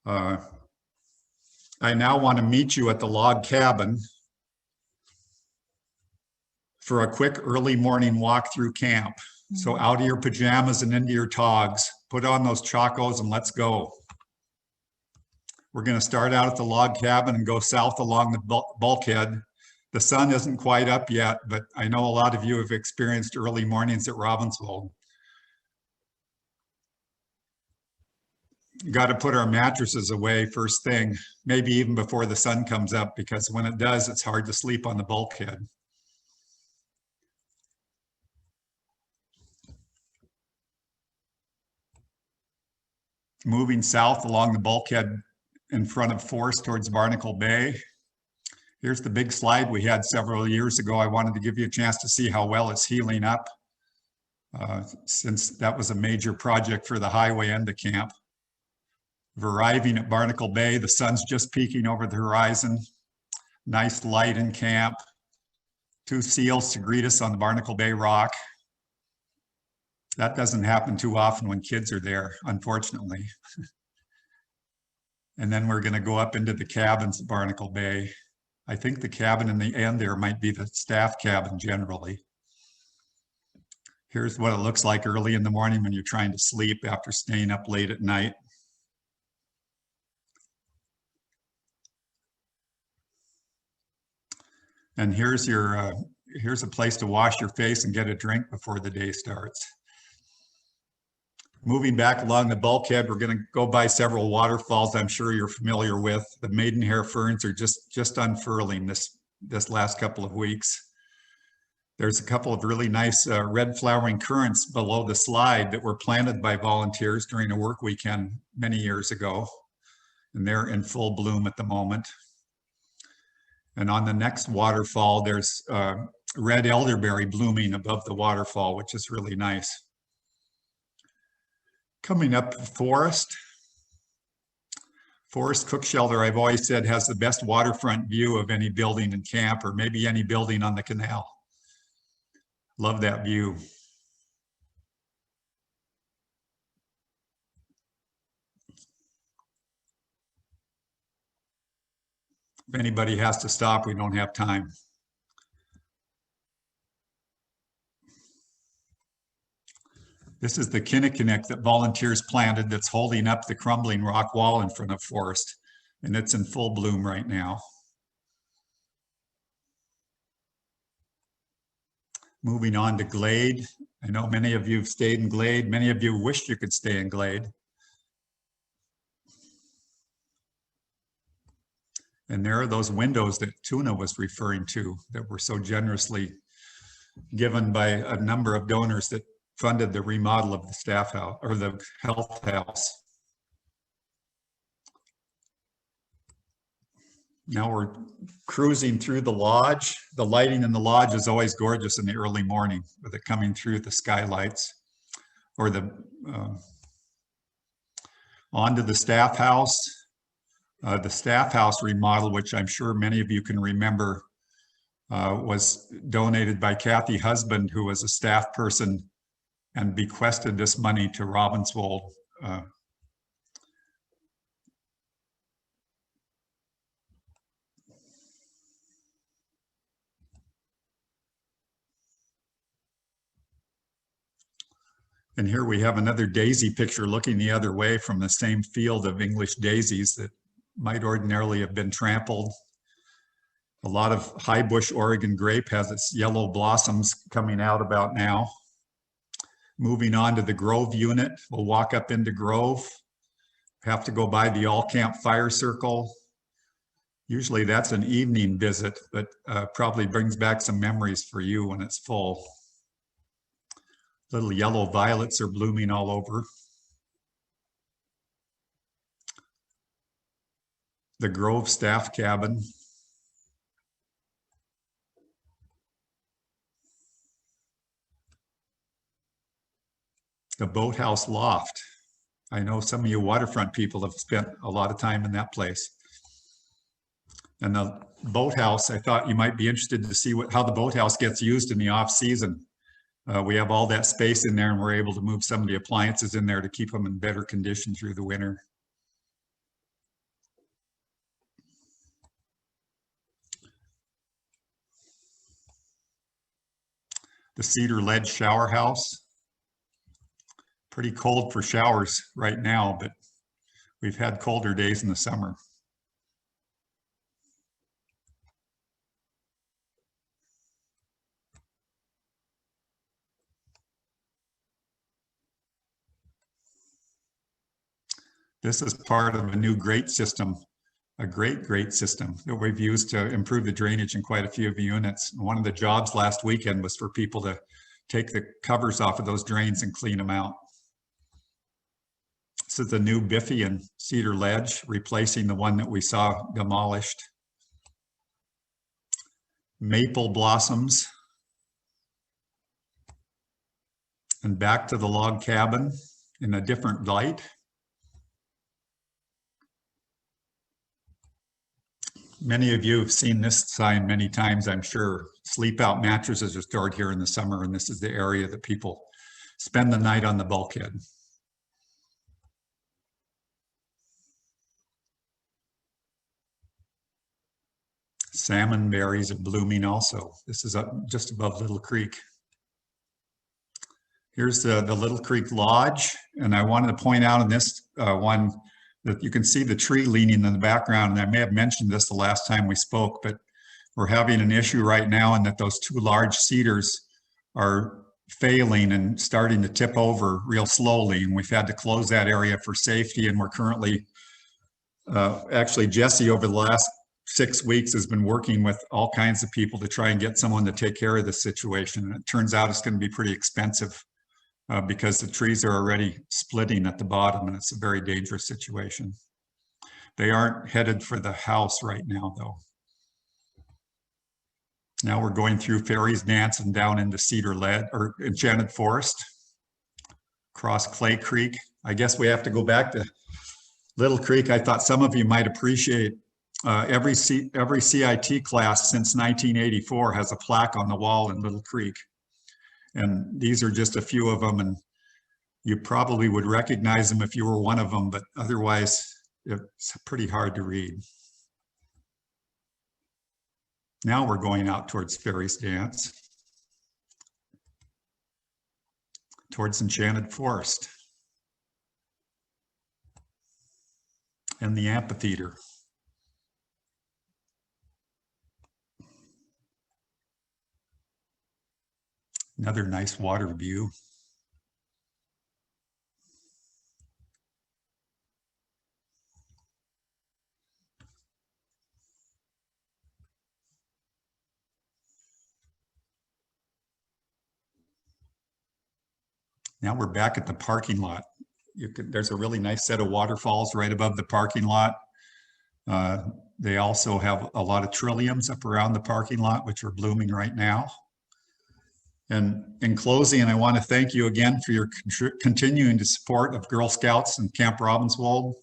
Uh, I now want to meet you at the log cabin for a quick early morning walk through camp. So out of your pajamas and into your togs, put on those chacos and let's go. We're going to start out at the log cabin and go south along the bulkhead. The sun isn't quite up yet, but I know a lot of you have experienced early mornings at Robbinswold. Got to put our mattresses away first thing, maybe even before the sun comes up, because when it does, it's hard to sleep on the bulkhead. Moving south along the bulkhead in front of Forest towards Barnacle Bay. Here's the big slide we had several years ago. I wanted to give you a chance to see how well it's healing up, since that was a major project for the highway and the camp. We're arriving at Barnacle Bay. The sun's just peeking over the horizon. Nice light in camp. 2 seals to greet us on the Barnacle Bay rock. That doesn't happen too often when kids are there, unfortunately. And then we're going to go up into the cabins at Barnacle Bay. I think the cabin in the end there might be the staff cabin generally. Here's what it looks like early in the morning when you're trying to sleep after staying up late at night. And here's a place to wash your face and get a drink before the day starts. Moving back along the bulkhead, we're going to go by several waterfalls I'm sure you're familiar with. The maidenhair ferns are just unfurling this last couple of weeks. There's a couple of really nice red flowering currants below the slide that were planted by volunteers during a work weekend many years ago. And they're in full bloom at the moment. And on the next waterfall, there's red elderberry blooming above the waterfall, which is really nice. Coming up Forest. Forest Cook Shelter, I've always said, has the best waterfront view of any building in camp, or maybe any building on the canal. Love that view. If anybody has to stop, we don't have time. This is the kinnikinick that volunteers planted that's holding up the crumbling rock wall in front of Forest, and it's in full bloom right now. Moving on to Glade. I know many of you have stayed in Glade. Many of you wished you could stay in Glade. And there are those windows that Tuna was referring to that were so generously given by a number of donors that funded the remodel of the staff house or the health house. Now we're cruising through the lodge. The lighting in the lodge is always gorgeous in the early morning with it coming through the skylights, or onto the staff house. The staff house remodel, which I'm sure many of you can remember, was donated by Kathy Husband, who was a staff person and bequested this money to Robbinswold. And here we have another daisy picture looking the other way from the same field of English daisies that might ordinarily have been trampled. A lot of high bush Oregon grape has its yellow blossoms coming out about now. Moving on to the Grove unit, we'll walk up into Grove. Have to go by the all camp fire circle. Usually that's an evening visit, but probably brings back some memories for you when it's full. Little yellow violets are blooming all over. The Grove staff cabin. The boathouse loft. I know some of you waterfront people have spent a lot of time in that place. And the boathouse, I thought you might be interested to see how the boathouse gets used in the off season. We have all that space in there and we're able to move some of the appliances in there to keep them in better condition through the winter. the cedar ledge shower house. Pretty cold for showers right now, but we've had colder days in the summer. This is part of a new grate system, a grate system that we've used to improve the drainage in quite a few of the units. One of the jobs last weekend was for people to take the covers off of those drains and clean them out. This is the new Biffy and cedar ledge, replacing the one that we saw demolished. Maple blossoms. And back to the log cabin in a different light. Many of you have seen this sign many times, I'm sure. Sleep out mattresses are stored here in the summer, and this is the area that people spend the night on the bulkhead. Salmon berries are blooming also. This is up just above Little Creek. Here's the Little Creek Lodge, and I wanted to point out in this one that you can see the tree leaning in the background, and I may have mentioned this the last time we spoke, but we're having an issue right now in that those two large cedars are failing and starting to tip over real slowly, and we've had to close that area for safety, and we're currently, actually Jesse over the last 6 weeks has been working with all kinds of people to try and get someone to take care of the situation, and it turns out it's going to be pretty expensive. Because the trees are already splitting at the bottom, and it's a very dangerous situation. They aren't headed for the house right now, though. Now we're going through Fairies Dance and down into Cedar Ledge, or Enchanted Forest, across Clay Creek. I guess we have to go back to Little Creek. I thought some of you might appreciate every CIT class since 1984 has a plaque on the wall in Little Creek. And these are just a few of them, and you probably would recognize them if you were one of them, but otherwise it's pretty hard to read. Now we're going out towards Fairies Dance, towards Enchanted Forest, and the amphitheater. Another nice water view. Now we're back at the parking lot. There's a really nice set of waterfalls right above the parking lot. They also have a lot of trilliums up around the parking lot, which are blooming right now. And in closing, I want to thank you again for your continuing support of Girl Scouts and Camp Robbinswold.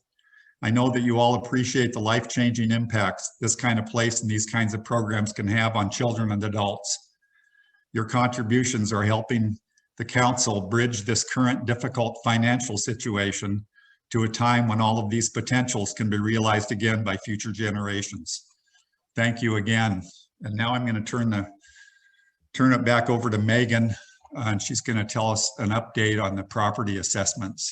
I know that you all appreciate the life-changing impacts this kind of place and these kinds of programs can have on children and adults. Your contributions are helping the council bridge this current difficult financial situation to a time when all of these potentials can be realized again by future generations. Thank you again. And now I'm going to turn it back over to Megan, and she's going to tell us an update on the property assessments.